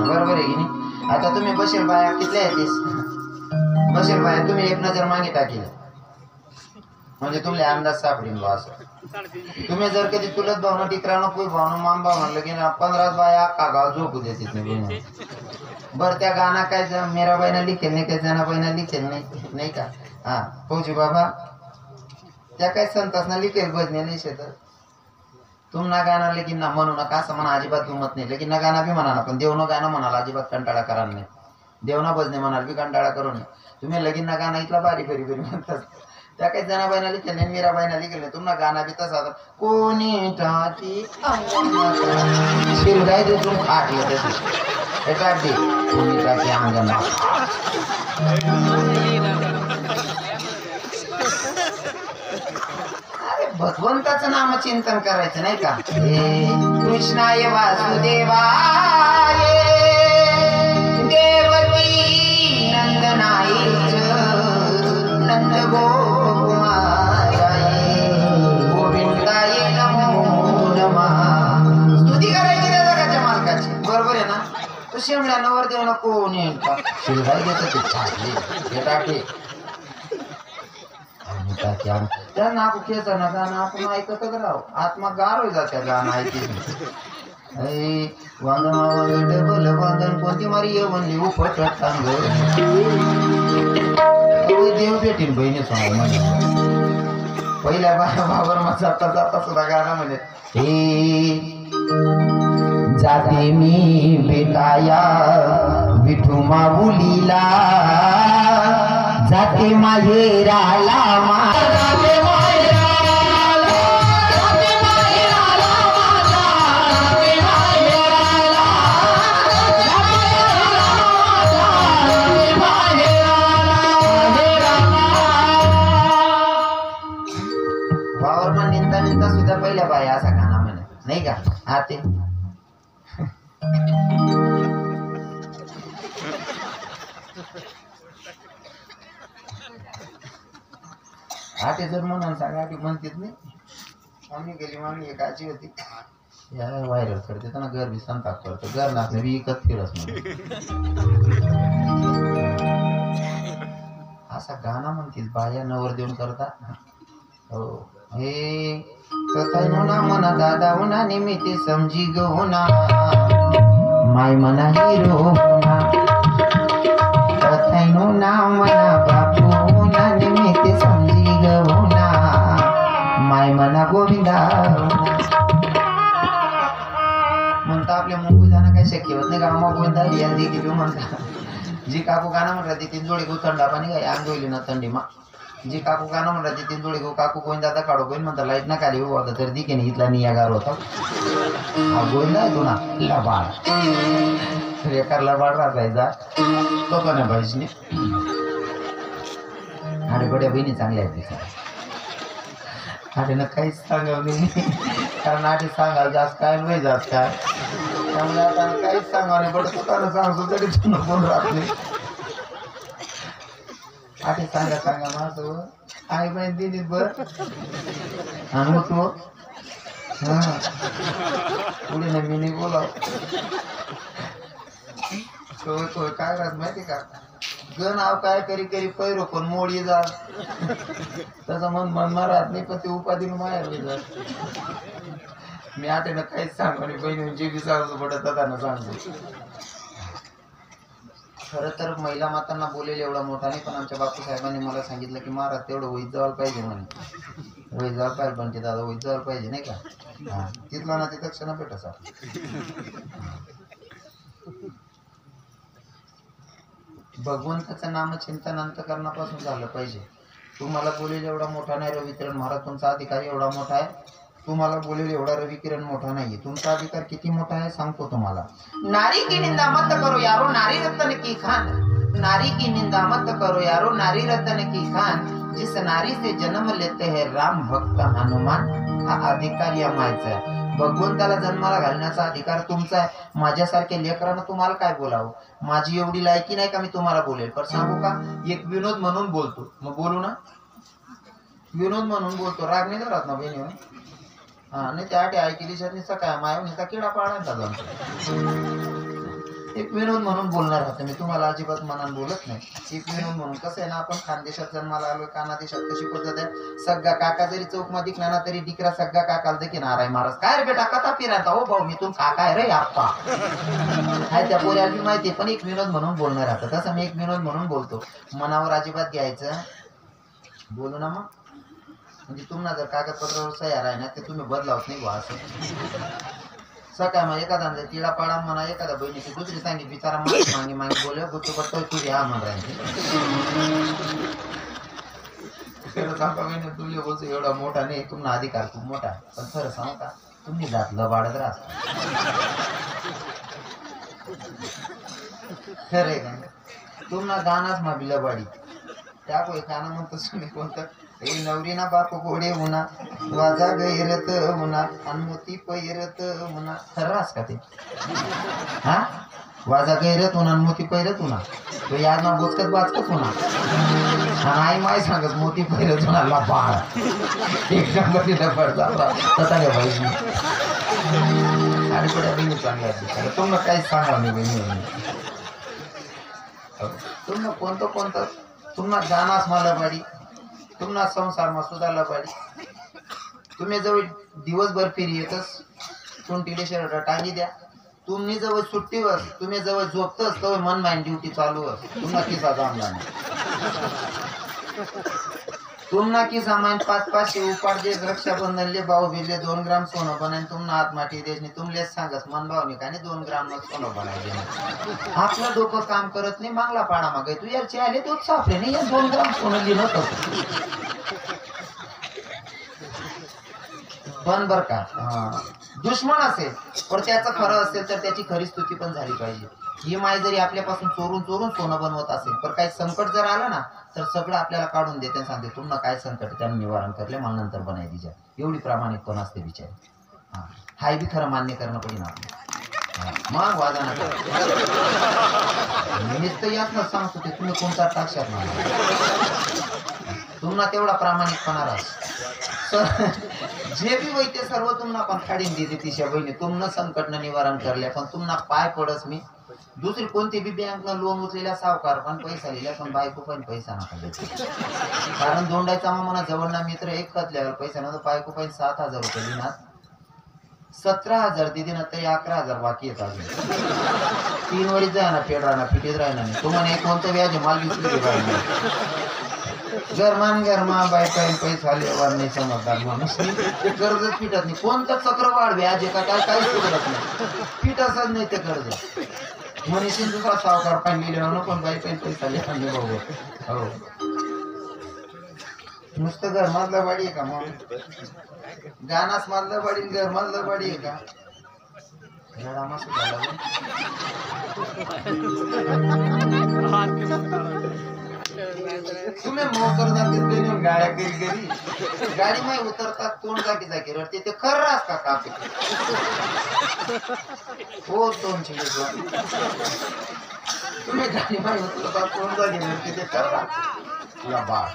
बरोबर आहे की नाही? आता तुम्ही बसेल बाया कितल्या येतेस बसेल बाया तुम्ही एक नजर मागे टाकेल म्हणजे तुमले अंदाज सापडील असं. तुम्ही जर कधी चुलत भावना टिकरावं कोई भावना माम भाव म्हणलं की 15 बाया अख्खा गाव झोपू देतात नाही. बरं त्या गाणं काय मीराबाईना लिखेल नाही काय जनाबाईना लिखेल नाही का? हा फौजी बाबा त्या काय संतासना लिखेल भजने नाही शेत तुम ना गाणं लेकिन ना म्हणू नका असं म्हणा अजिबात दुमत नाही. लेकिन ना गाणं बी म्हणा ना पण देवनं गाणं म्हणाला अजिबात कंटाळा करा नाही. देवना भजने म्हणाल बी कंटाळा करू नये. तुम्ही लगीन ना गाणं इथला बारी बरी बरी म्हणतात त्या काही जनाबाईना लिखेल नाही मीराबाईना लिखेल नाही. तुम्हाला गाणं बी तसा कोणी टाकी शिरगाय दुसरून खाटलं तसे टाकी कोणी टाकी अंगणा भगवंताचं नाम चिंतन करायचं नाही का? कृष्णाय वासुदेवाय देवकी नंदनाय नंद गोकुमाराय गोविंदाय नमो नमः. स्तुती करायची त्या जगाच्या मालकाची बरोबर आहे ना? तो शेमल्या नवर देव ना कोणी शिरगाय घेत ते टाके त्या नाकू खेचा ना गाणं आपण ऐकतच राहू आत्मा गार होई जात्या गाणं ऐकली वांगण डबल वांगण कोणती मारी ये म्हणली उपट टांग देव भेटीन बहिणी सांग म्हणे पहिल्या बाबर मग जाता जाता सुद्धा गाणं म्हणे हे जाते मी बेटाया विठू माऊलीला जाते माहेराला वावरमा निंदा निंदा सुद्धा पहिल्या बाया असा गाणं म्हणे नाही का? आते आटे जर म्हणून सांगा आटी म्हणतेच नाही. आम्ही गेली मामी एक आजी होती या व्हायरल करते ना घर बी संताप करतो घर नाचणे बी इकत फिरस असा गाणं म्हणतील बाया नवर देऊन करता. हो हे ना म्हणा दादा होना निमित्त समजी गो ना माय मना हिरो होना कथायनो ना म्हणा बापू होना निमित्त समजी गो ना माय मना गोविंदा म्हणता आपल्या मुंबई जाणं काही शक्य होत नाही. गावा गोविंदा या देखील म्हणता जी काकू गाणं म्हणतात ती 3 जोडी गो थंडा पाणी काय अंग होईल ना थंडी मा जी काकू गाणं म्हणतात ती 3 जोडी गो काकू गोविंदा काढो गोविंद म्हणता लाईट ना खाली उभा होता तर दिके इथला नियागार होता हा गोविंदा आहे तो ना लबाड एकार लबाड राहायचा तो का नाही बहिणी आणि बड्या बहिणी चांगल्या आहेत तिच्या आठीनं काहीच सांगावं नाही कारण आठी सांगाल जास्त काय वय जात काय त्यामुळे आता काहीच सांगा नाही बट स्वतःला सांगतो तरी तुला कोण राहत नाही. आठी सांगा माझं आई बहीण दिली बर आणि उठव हा पुढे ना मी नाही बोलाव काय राहत माहिती का गण आव काय करी करी पैरो पण मोडी जा त्याचं मन राहत नाही पण ते उपाधीने माहेर जात. मी आठेनं काहीच सांगतो आणि बहिणी जे बी सांगतो पडत त्यांना सांगतो. खरं तर महिला मातांना बोलेल एवढा मोठा नाही पण आमच्या बापू साहेबांनी मला सांगितलं की महाराज तेवढं वैद जायला पाहिजे म्हणे वैद जायला पाहिजे पण ते दादा वैद जायला पाहिजे नाही का? हा तिथला ना तिथं क्षण भेटस भगवंताचं नामचिंतन अंतकरणापासून झालं पाहिजे. तुम्हाला बोलेल एवढा मोठा नाही रविकिरण महाराज तुमचा अधिकारी एवढा मोठा आहे. तुम्हाला बोलेल एवढा रविकिरण मोठा नाहीये. तुमचा अधिकार किती मोठा आहे सांगतो तुम्हाला. नारी की निंदा मत करो यारो नारी रतन की खान नारी की निंदा मत करो यारो नारी रतन की खान जिस नारी से जन्म लेते हैं राम भक्त हनुमान हा अधिकार या मायचा आहे. भगवंताला जन्माला घालण्याचा अधिकार तुमचा आहे. माझ्यासारख्या लेकरानं तुम्हाला काय बोलावं. माझी एवढी लायकी नाही का मी तुम्हाला बोलेल पण सांगू का एक विनोद म्हणून बोलतो मग बोलू ना विनोद म्हणून बोलतो राग नाही राहत ना बहिणी हा नाही त्या ऐकली शरणीचा काय मायावणीचा किडा पाडायचा जाऊन एक विनोद म्हणून बोलणार होतं मी, तुम्हाला अजिबात मनान बोलत नाही. एक विनोद म्हणून कसं आहे ना, आपण खानदेशात जन्माला आलोय, कानादेशात कशी पद्धत आहे, सगळा काका जरी चौक मध्ये दिखला ना तरी डिकरा सगळा काकाला देखी नाराय महाराज काय रे बेटा कथा फिरायचा हो भाऊ मी तुम काका आहे रे आप्पा हाय त्या पोऱ्याला बी माहिती, पण एक विनोद म्हणून बोलणार होतं. तसं मी एक विनोद म्हणून बोलतो, मनावर अजिबात घ्यायचं बोलू ना मग. म्हणजे तुम्हाला जर कागदपत्रावर सह्या राही ना ते तुम्ही बदलावत नाही बा असं. सकाळ मग एखादा तिला पाडा म्हणा, एखादा बहिणीची दुसरी सांगित बिचारा मागे मागे बोल गुत्तू पट्ट तुझी हा म्हण राहिली. सांगा बहिणी तुझे बोलतो एवढा मोठा नाही, तुम्हाला अधिकार खूप मोठा, पण खरं सांगू का तुम्ही जातलं बाळत राहत खरंय का. तुम्हाला गाणाच मा बिलबाडी त्या कोई गाणं म्हणतो तुम्ही कोणतं, नवरी ना बाप घोडे म्हणा, वाजा गैरत म्हणा, अनमोती पैरत म्हणा. खर्रास का ते हा, वाजा गैरत होणार मोती पैरत होणार, तो याद ना बोचकत बाचकत होणार, आई माय सांगत मोती पैरत होणार बाळ एक नंबर पडता तसा पाहिजे. आणि पुढे बहिणी चांगल्या तुम्हाला काहीच सांगा नाही बहिणी, तुम्हाला कोणतं तुम्हाला गाणास मला बाडी, तुम्हाला संसारमा सुधारला पाहिजे. तुम्ही जवळ दिवसभर फिरी येतच कोणतीले शर्ट टांगी द्या, तुम्ही जवळ सुट्टीवर तुम्ही जवळ झोपतच तर मन माइंड ड्युटी चालू तुम्हाला किसा जमला नाही. तुम्हाला की सामान 500 उपाडते रक्षाबंधनले भाऊ बिले 2 ग्राम सोनं बनाय, तुम्हाला हात माठी देश नाही, तुमलेच सांगस मन भावनी का 2 ग्राम सोनं बनायचे. आपलं डोकं काम करत नाही, मागला पाडा मागे तू याचे आले तो सापले नाही, या 2 ग्राम सोनं लिहिलं होतं. पण बर का दुश्मन असेल पण त्याचं खरं असेल तर त्याची खरी स्तुती पण झाली पाहिजे. ही माय जरी आपल्यापासून चोरून सोनं बनवत असेल, पण काही संकट जर आलं ना तर सगळं आपल्याला काढून देते, सांगते तुम्हाला काय संकट त्यानं निवारण करले मला नंतर बनाय दिजा. एवढी प्रामाणिकपण असते बिचारी. हाय बी खरं मान्य करणं पडेल आपलं. मग वादा नका मीच तर याच ना सांगतो ते तुम्ही कोणता टाकशात मला, तुम्हाला तेवढा प्रामाणिकपणा राहा. जे बी वैते सर्व तुम्हाला पण काढीन देते तिच्या बहिणी, तुमनं संकट निवारण करले, पण तुम्हाला पाय पडस मी दुसरी कोणती बी बँक न लोन उचलेल्या सावकार पण पैसा लिहिला, पण बायको पण पैसा नका देते. कारण दोंडायचा मग मला जवळना मित्र एक खतल्यावर पैसा नव्हतं, बायको पण 7,000 रुपये लिहिणार, 17,000 दिदी ना तरी 11,000 बाकी येत अजून 3 वरीच जाय ना फेड राहणार फिटीत राहणार नाही. तुम्हाला एक कोणतं व्याज माल विकली गरमा बायका पैसा लेवार नाही समजदार माणूस कर्जच फिटत नाही, कोणतं चक्रवाढ व्याज आहे का काय काहीच फिटत नाही, फिटतच नाही ते कर्ज. मनीषीन दुसरा सावकार पाणी लिहिलं पण बाई पैसा लिहा नाही बाबा. हो नुसतं घरमधलं बाडी आहे का मग गानास मधलं बाडी घरमधलं बाडी आहे का. तुम्ही मोकर जाते गाड्या घरी गाडी माही उतरतात तोंड जागी रडते ते खरं असता का हो 200 तुम्ही गाडी माही उतरतात तोंड जागी रडते ते खरं तुला बाळ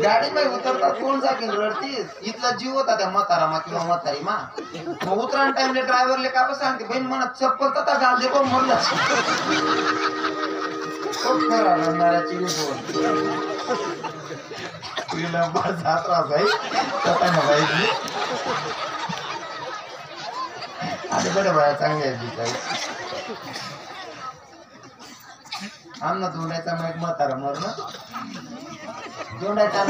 गाडी माही उतरतात तोंड जागी रडतीस इथला जीव होता त्या म्हातारा मा किंवा म्हातारी मा मग उतराण टाइमले ड्रायव्हरले का बस सांगते बहीण म्हणत चप्पल तथा घाल दे पण म्हणलं खूप खरा रडणाऱ्याची तुला बाळ जात राहाय तथा नवायची आणि बरं बाया चांगली आहे आमना दोंडायचा मग म्हातारा मरण दोंडायचा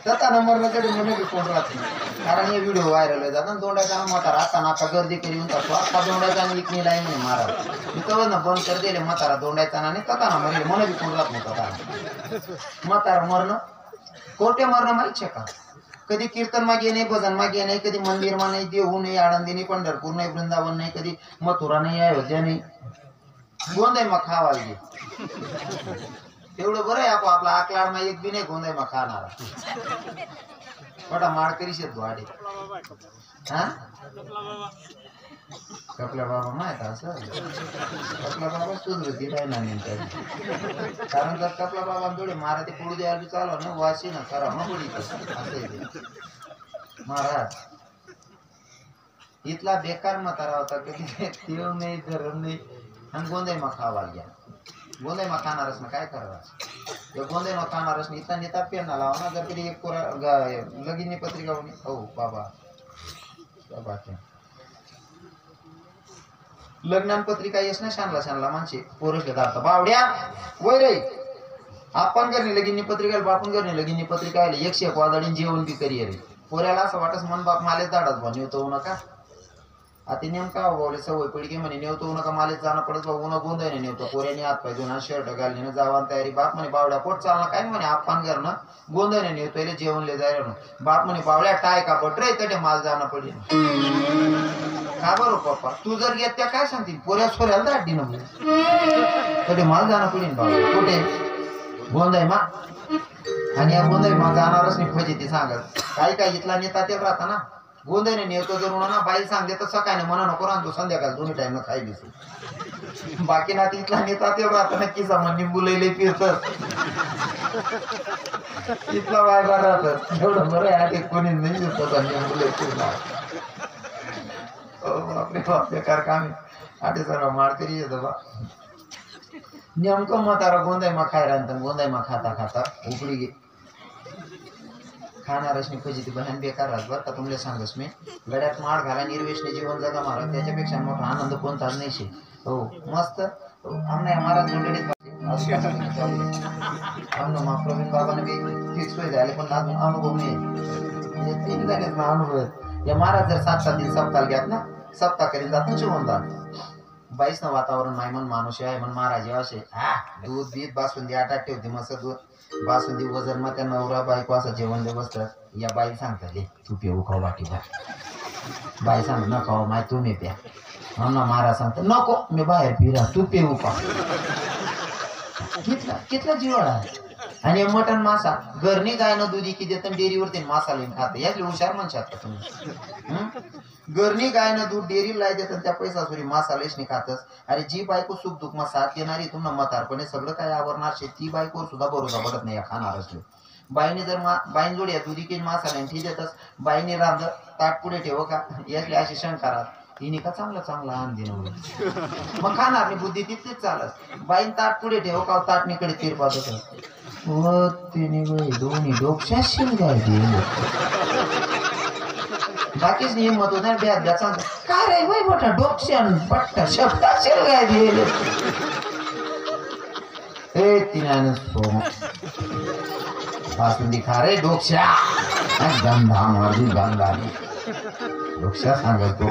तथा नंबर कधी म्हणून बी कोण राहत नाही कारण हे व्हिडिओ व्हायरल जातात दोंडायचा म्हातारा आता नाका गर्दी करी म्हणतात आता दोंडायचा आणि इकणी लाईन नाही मारा मी तर ना बंद कर दिले म्हातारा दोंडायचा आणि तथा ना मरेल म्हणून बी कोण राहत नाही तथा म्हातारा मरण कोठे मरण माहिती का कधी कीर्तन मागे नाही भजन मागे नाही कधी मंदिर मा नाही देऊ नाही आळंदी नाही पंढरपूर नाही वृंदावन नाही कधी मथुरा नाही अयोध्या नाही गोंदाई मग खावा तेवढं बरं आहे आपला आकलाड मा एक बी नाही गोंदाई मग खाणारा मोठा माळकरी शेत वाडे हा कपला बाबा माहित असं कपला बाबा सुधरती राहिला नाही कारण जर कपला बाबा थोडे महाराज पुढे द्यायला चालव ना वाशी ना करा ना पुढे असं महाराज इथला बेकार म्हातारा होता कधी देव नाही धरम नाही आणि गोंधळ मग खावा घ्या गोंधळ मग खाणारच ना काय करायचं गोंधळ मग खाणारच नाही इथला नेता पेरणा लावा ना जर कधी एक लगीन पत्रिका होणी हो बाबा लग्नान पत्रिका येस ना शानला माणसे पोरसले दारता बावड्या वय रे आपण करणे लगीन पत्रिका बापून करणे लगीन पत्रिका आले 101 वाजडीन जेवण बी करी रे पोऱ्याला असं वाटस मन बाप मालेच दाडत बा नेवतो नका आता नेमका बावले सवय पडली म्हणे नेवतो नका मालेच जाणं पडत बा उन्हा गोंधळ नेवतो पोऱ्याने हात पाय धुणं शर्ट घालणे जावान तयारी बाप म्हणे बावड्या पोट चालणं काय म्हणे आपण करणं गोंधळ नेवतो जेवणले जायला बाप म्हणे बावड्या टाय का बट रे तटे माल जाणं पडेल का बरो पप्पा तू जर घेत त्या काय सांगतील पोऱ्या सोऱ्याला दाटी ना तटे माल जाणं पडेल बाबा कुठे गोंधळ मा आणि या गोंधळ मा जाणारच नाही फजिती सांगत काही इथला नेता ते राहता ना गोंधळ नेतो जर ना बाई सांगते तर सकाळी म्हणा नको राहतो संध्याकाळी दोन्ही टाइम खाई दिसू बाकी ना इथला नेता ते राहता नक्की सामान निंबुलेले फिरत इथला वायबा राहत एवढं बरं आहे कोणी नाही दिसत निंबुले फिरणार बापरे बाप बेकार काम आटे सर्व माळकरी येत बा नेमकं म्हातारा गोंधळ मा खाय राहतात गोंधळ मा खाता खाता उकडी गे खाणारच नाही फजिती बहन बेकार राहत बरं का तुमले सांगस मी गड्यात माळ घाला निर्वेशने जीवन जगा मारा त्याच्यापेक्षा मोठा आनंद कोणताच नाही शे हो मस्त आमने महाराज मंडळीत प्रवीण बाबाने बी फिक्स होईल झाले पण अजून अनुभव नाही 3 झालेत ना अनुभव या महाराज जर 7 दिन सप्ताह घ्यात ना सप्ताह करीत जात ना जीवनदान बाईस ना वातावरण नाही मन माणूस आहे मन महाराज असे दूध बीत बासुंदी आटात ठेवते मस्त दूध बासुंदी वजन मा त्या नवरा बायको असं जेवण दे बसतात या बाई सांगतात तू पिऊ खाऊ वाटी बाई सांग न खाऊ माय तुम्ही प्या ना महाराज सांगतात नको मी बाहेर पिरा तू पिऊ का कितला जिवाळा आहे आणि मटन मासा घरनी गायनं दुधी की देत डेअरीवरती मासा लिहून खाते यातले हुशार म्हणशात का तुम्ही घरनी गायनं दूध डेअरी लाई देतात त्या पैसा सुरी मासा लेशनी खातस अरे जी बायको सुख दुःख मा साथ देणारी तुम्हाला म्हातारपणे सगळं काय आवरणार शे ती बायको सुद्धा बरोबर पडत नाही खाणार असले बाईने जर बाईन जोड्या दुधी की मासा नाही ठीक देतस बाईने रांध ताट पुढे ठेव का यातले अशी शंकारात तिने का चांगला आनंदी नव्हतं मग खाणार नाही बुद्धी तिथलीच चालत बाईन ताट पुढे ठेव का ताटणीकडे तिरपात होत तिने दोन्ही डोक्यात शिंगाय बाकीच हिंमत होत ब्यात सांगत काय रे वय मोठा डोक्यान बट्टा शब्दा शिंगाय दिले हे तिने सोम बासुंदी खा रे डोक्या गंधा माझी गंगारी डोक्या सांगतो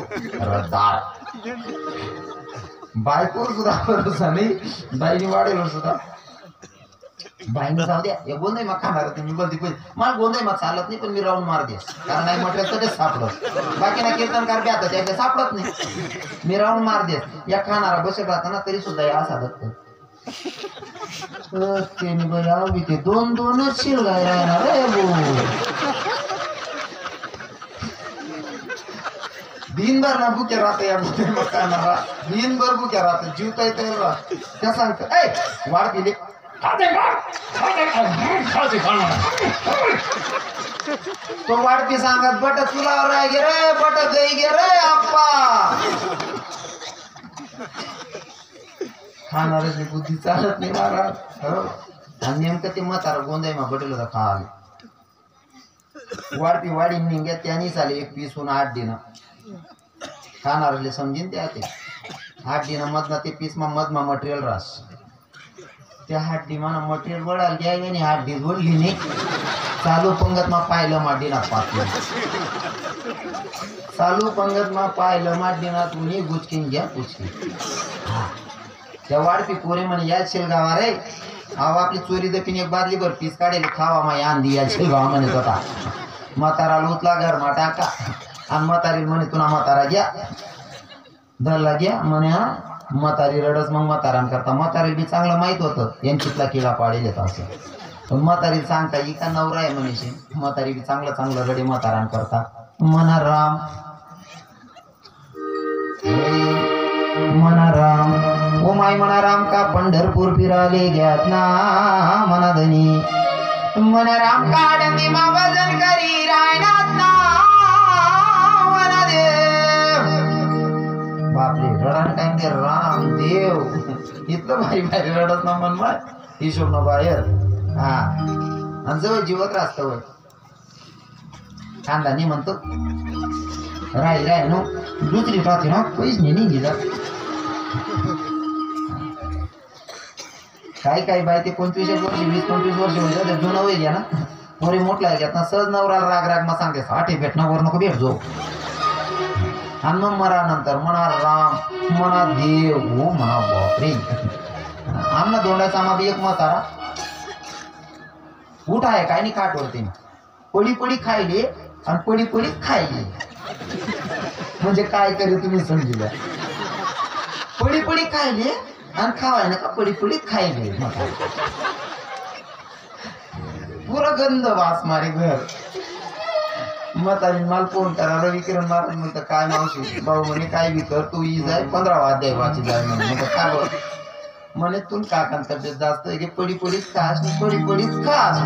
रद्दार बायकोर सुद्धा भरोसा नाही बाईने वाढेल सुद्धा बाईने जाऊ द्या हे गोंधळ मग खाणार तुम्ही बोलते मला गोंधळ मग चालत नाही पण मी राऊंड मार दे कारण नाही म्हटलं तर ते सापडत बाकी ना कीर्तनकार बी आता त्याच्या सापडत नाही मी राऊंड मार दे या खाणारा बसत राहताना तरी सुद्धा या असा दत्त त्याने बघा ते 2-2च शिलगाय राहणार रे दिनभर ना भुक्या राहते या मकानाला दिनभर भुक्या राहते जीवता येत त्या सांगत वाढ दिली तो वाढती सांगत बट तुला राय गे रे बट गई गे रे आप्पा खाणाऱ्याची बुद्धी चालत नाही महाराज आणि नेमकं ते म्हातारा गोंधळ मा बटल होता खाल वाढती वाढी निघ्या त्यांनी चाले 1 पीस 8 दिन खाणाऱ्याला समजीन त्या ते 8 दिन मधना ते पीस मा मधमा मटेरियल रास त्या हाड्डी माना मटेरियल वडाल घ्यायला आणि हाड्डी वडली नाही चालू पंगत मा पाहिलं माडीना पातलं चालू पंगत मा पाहिलं माडीना तुम्ही गुचकीन घ्या गुचकी त्या वाढपी पोरे म्हणे या शेलगावा रे अहो आपली चोरी दपीन एक बादली भर पीस काढेल खावा मा आंधी या शेलगावा म्हणत होता म्हातारा लुतला घर मा टाका आणि म्हातारी म्हणे तुला म्हातारा घ्या धरला घ्या म्हणे हा म्हातारी रडस मग म्हातारान करता म्हातारी बी चांगलं माहित होतं यांच्यातला किडा पाडेल येत असं पण म्हातारी सांगता ही का नवरा आहे म्हणे म्हातारी बी चांगलं रडे म्हातारान करता म्हणा राम म्हणा राम ओ माय म्हणा राम का पंढरपूर फिराले घ्यात ना म्हणा धनी म्हणा राम का आडंदी मा वजन करी रायनात ना म्हणा देव रडाने टाइम दे राम देव इतकं भारी भारी रडत ना मन माय हिशोब न बाहेर हा आणि जवळ जीवत राहत वय कांदा नाही म्हणतो राय राय नो दुसरी राहते ना पैसे नाही निघिला काही काही बाय ते 25 वर्ष 20-25 वर्ष होईल जुनं वय घ्या ना मोरे मोठला घेत ना सहज नवराला राग राग मग सांगते 60 भेटणं वर नको भेट जो आणि मग मरा नंतर म्हणा राम म्हणा देव हो म्हणा बापरे आमना दोंडाचा आम्हा एक म्हातारा उठ आहे काय नाही काठवरती पडी पडी खायले आणि पडी पडी खायले म्हणजे काय करे तुम्ही समजूया पडी पडी खायले आणि खावाय ना का पडी पडी खायले पुरा गंध वास मारे घर म्हातारी मला फोन करा रविकिरण महाराज म्हणतं काय मावशी भाऊ म्हणे काय बी कर तू ई जाय 15 वाद्य वाची जाय म्हणे का बरं म्हणे तू काकांत तब्येत जास्त आहे की पडी पडीच खास पडी पडीच खास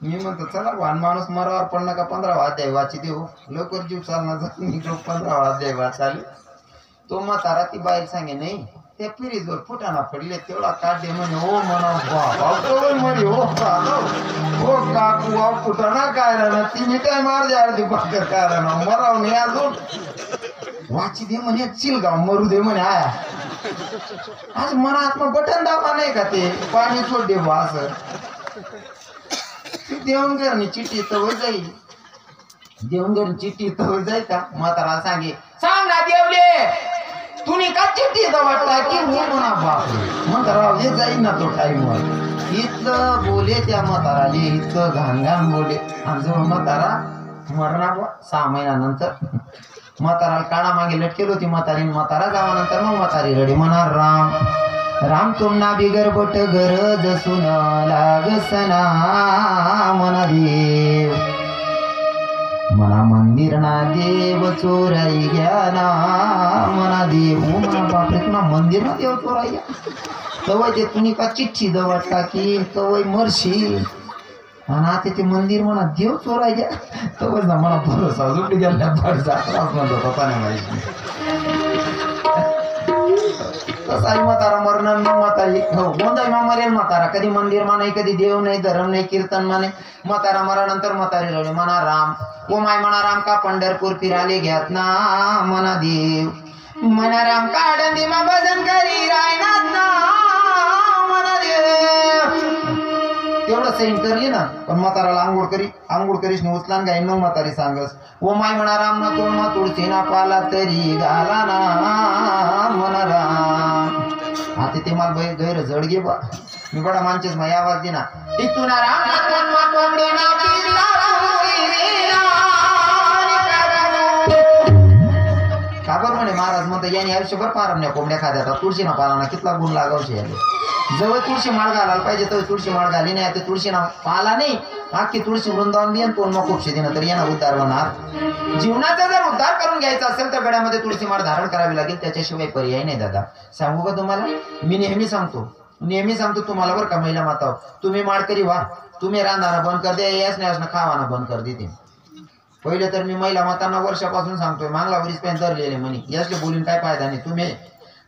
मी म्हणतो चला वाहन माणूस मरावर पडला का 15 वाद्य वाची देऊ लवकर जीव चालणार जात मी 15 वाद्य वाचाले तो म्हातारा ती बाई सांगे नाही त्या फ्रीजवर फुटाणा पडले तेवढा काढले म्हणे हो म्हणा म्हणे हो हो काकू फुटाणा काय राहणार तिने काय मार द्या अर्धी पाकर काय राहणार मराव नाही अजून वाची दे म्हणे चिलगाव मरू दे म्हणे आया आज मनात मग बटन दाबा नाही का ते पाणी सोड दे बा असं देऊन घरनी चिठ्ठी तवय जाईल देऊन घरी चिठ्ठी तवय जाईल का म्हातारा सांगे सांग ना देवले तुम्ही का चिठ्ठी वाटला की हो म्हणा बाप म्हातारा हे जाईल ना तो टाईमवर इतकं बोले त्या म्हाताराले इतकं घाण घाण बोले आणि जेव्हा म्हातारा मरणार 6 महिन्यानंतर म्हाताराला काळा मागे लटकेल होती म्हातारा जावानंतर मग म्हातारी रडी म्हणा राम राम तुम्हाला बिगर बट गरज सुन लागसना मना देव मना मंदिर ना देव चोराई घ्या ना मना देव म्हणा बापरे तुला मंदिर ना देव चोराई घ्या तवय ते तुम्ही का चिठ्ठी दवाट टाकी तवय मरशी आणि आता ते मंदिर म्हणा देव चोराई घ्या तवच ना मला भरोसा जुटली गेल्या म्हणतो पप्पा नाही माहिती तसाही म्हातारा मरण मी म्हातारी हो गोंदाई मा मरेल म्हातारा कधी मंदिर मा नाही कधी देव नाही धर्म नाही कीर्तन मा नाही म्हातारा मरानंतर म्हातारी रडे म्हणा राम ओ माय म्हणा राम का पंढरपूर फिराले घ्यात ना म्हणा देव म्हणा राम का आडंदी मा भजन करी रायनाथ ना म्हणा देव तेवढं सैन करली ना पण म्हाताराला आंघोळ करीस न उचलान गाई न म्हातारी सांगस ओ माय म्हणा राम ना तोड मा तुळशी ना पाला तरी घाला ना म्हणा राम आता ते मला गैर जड घे बा मी बडा माणसेच माझी आवाज दे ना तिथून राम काबर म्हणे महाराज म्हणतो याने आयुष्यभर पारमण्या कोंबड्या खाद्या तुळशी ना पाला ना कितला गुण लागावशी याले जवळ तुळशी माळ घालायला पाहिजे तर तुळशी माळ घाली नाही आता तुळशी ना पाला नाही अख्खी तुळशी वृंदावन देईन तो मग खूपशी देणं तर यांना उद्धार होणार जीवनाचा जर उद्धार करून घ्यायचा असेल तर गड्यामध्ये तुळशी माळ धारण करावी लागेल त्याच्याशिवाय पर्याय नाही दादा सांगू का तुम्हाला मी नेहमी सांगतो तुम्हाला बरं का महिला माता तुम्ही माळकरी व्हा तुम्ही रांधाना बंद कर द्या याच नाही असणं खावाना बंद कर देते पहिले तर मी महिला मातांना वर्षापासून सांगतोय मागला वरीस पण धरलेले म्हणे यासले बोलून काय फायदा नाही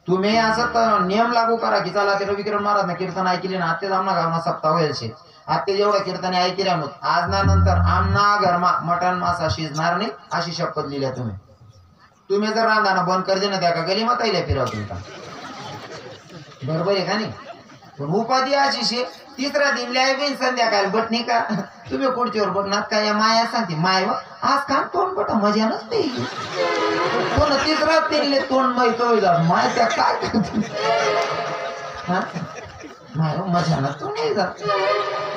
तुम्ही असं नियम लागू करा की चला ते रविकिरण महाराज ना कीर्तन ऐकले ना आत्ते आमना गावना सप्ताह होईल शे आत्ते जेवढं कीर्तन ऐकल्या नव्हत आज ना नंतर आमना घरमा मटण मासा शिजणार नाही अशी शपथ लिहिल्या तुम्ही जर रांधाना बंद कर दे ना त्या का गली माताईला फिरव तुमचा बरोबर आहे का नाही पण उपाधी अशी शे तिसरा दिन लिहाय संध्याकाळी बटणी का तुम्ही पुढच्यावर बटणार का या माया सांगते माय आज काम तोंड बट मजा नसते कोण तिसरा तिनले तोंड माहित माय त्या काय करते माय मजा ना तोंड नाही जात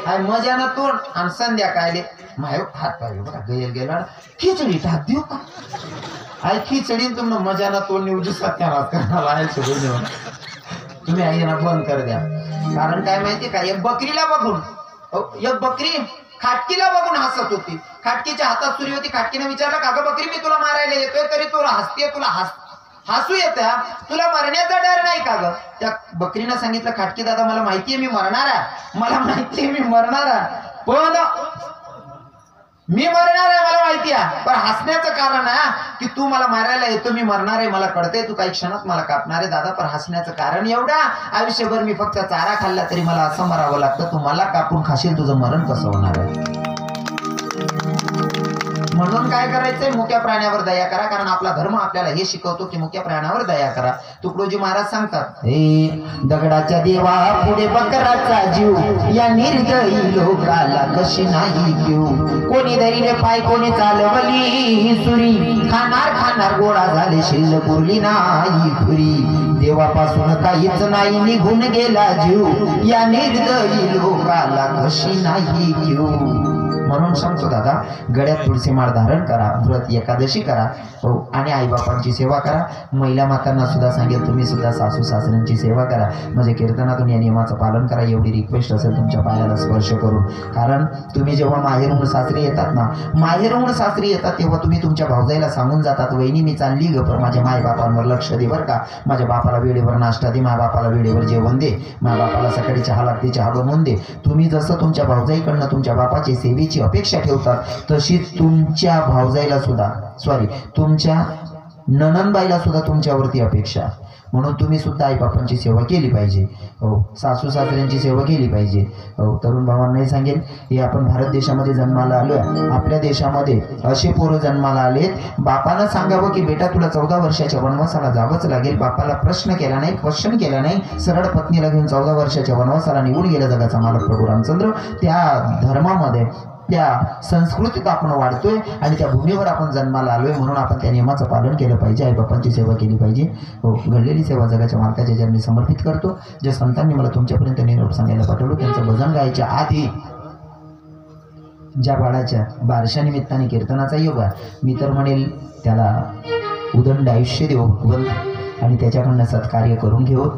आय मजा ना तोंड आणि संध्याकाळी माय हात पाहिजे बघा गैल गेला खिचडी टाक देऊ का आय खिचडी तुम्हाला मजा ना तोंड निवडू सत्यानाश करणार आहे तुम्ही आई ना बंद कर द्या कारण काय माहिती का एक बकरीला बघून एक बकरी खाटकीला बघून हसत होती खाटकीच्या हातात सुरी होती खाटकीने विचारलं का ग बकरी मी तुला मारायला येतोय तरी तुला हसते तुला हसू येत तुला मरण्याचा डर नाही का ग त्या बकरीनं सांगितलं खाटकी दादा मला माहितीये मी मरणार आहे पण मी मरणार आहे मला माहिती आहे, पण हसण्याचं कारण आहे की तू मला मारायला येतो, मी मरणार आहे मला कळतंय, तू काही क्षणात मला कापणार आहे दादा, पण हसण्याचं कारण एवढा, आयुष्यभर मी फक्त चारा खाल्ला तरी मला असं मरावं लागतं, तू मला कापून खाशील, तुझं मरण कसं होणार आहे? म्हणून काय करायचंय, मुक्या प्राण्यावर दया करा, कारण आपला धर्म आपल्याला हे शिकवतो की मुक्या प्राण्यावर दया करा. तुकडोजी महाराज सांगतात, हे दगडाच्या देवा पुढे बकराचा जीव, या निर्दयी लोकाला कशी नाही घेऊ, कोणी दरीने पाय कोणी चालवली सुरी, खाणार खाणार गोळा झाले शिल्लक उरली नाही खुरी, देवापासून काहीच नाही निघून गेला जीव, या निर्दयी लोकाला कशी नाही घेऊ. म्हणून सांगतो दादा, गळ्यात तुळशी माळ धारण करा, व्रत एकादशी करा, हो, आणि आईबापांची सेवा करा. महिला मातांना सुद्धा सांगेल, तुम्ही सुद्धा सासू सासऱ्यांची सेवा करा. म्हणजे कीर्तनातून या नियमाचं पालन करा, एवढी रिक्वेस्ट असेल तुमच्या पायाला स्पर्श करून. कारण तुम्ही जेव्हा माहेरहून सासरी येतात ना, माहेरहून सासरी येतात तेव्हा तुम्ही तुमच्या भावजाईला सांगून जातात, वहिनी मी चालली ग, पण माझ्या मायबापांवर लक्ष दे बरं का, माझ्या बापाला वेळेवर नाश्ता दे, माझ्या बापाला वेळेवर जेवण दे, माझ्या बापाला सकाळी चहा लागते चहा बनवून दे. तुम्ही जसं तुमच्या भावजाईकडनं तुमच्या बापाची सेवेची अपेक्षा ठेवतात, तशीच तुमच्या भावजाईला सुद्धा तुमच्या नणंदबाईला सुद्धा तुमच्यावरती अपेक्षा. म्हणून तुम्ही सुद्धा आईबापांची सेवा केली पाहिजे, हो, सासू सासऱ्यांची सेवा केली पाहिजे. हो, तरुण भावांनाही सांगेल, हे आपण भारत देशामध्ये जन्माला आलोय, आपल्या देशामध्ये असे पोरं जन्माला आलेत, बापानं सांगावं की बेटा तुला 14 वर्षाच्या वनवासाला जावंच लागेल. बापाला प्रश्न केला नाही, क्वेश्चन केला नाही, सरळ पत्नीला घेऊन 14 वर्षाच्या वनवासाला निघून गेला जगाचा मालक प्रभू रामचंद्र. त्या धर्मामध्ये, त्या संस्कृतीत आपण वाढतोय आणि त्या भूमीवर आपण जन्माला आलोय, म्हणून आपण त्या नियमाचं पालन केलं पाहिजे, आईबापांची सेवा केली पाहिजे. हो, घडलेली सेवा जगाच्या मालकाच्या चरणी समर्पित करतो. ज्या संतांनी मला तुमच्यापर्यंत निरोप सांगायला पाठवलं, त्यांचं भजन गायच्या आधी ज्या बाळाच्या बारशा निमित्ताने कीर्तनाचा योग आहे, मी तर म्हणेल त्याला उदंड आयुष्य देव भगवंत, आणि त्याच्याकडनं सत्कार्य करून घेऊ,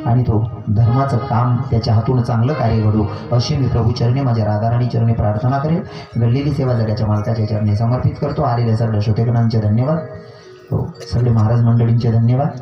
आणि तो धर्माचं काम त्याच्या हातून चांगलं कार्य घडू, अशी मी प्रभू चरणी, माझ्या राधाराणी चरणी प्रार्थना करेल. घडलेली सेवा जगाच्या मालकाच्या चरणी समर्पित करतो. आलेल्या सगळ्या श्रोतेगणांचे धन्यवाद. हो, सगळे महाराज मंडळींचे धन्यवाद.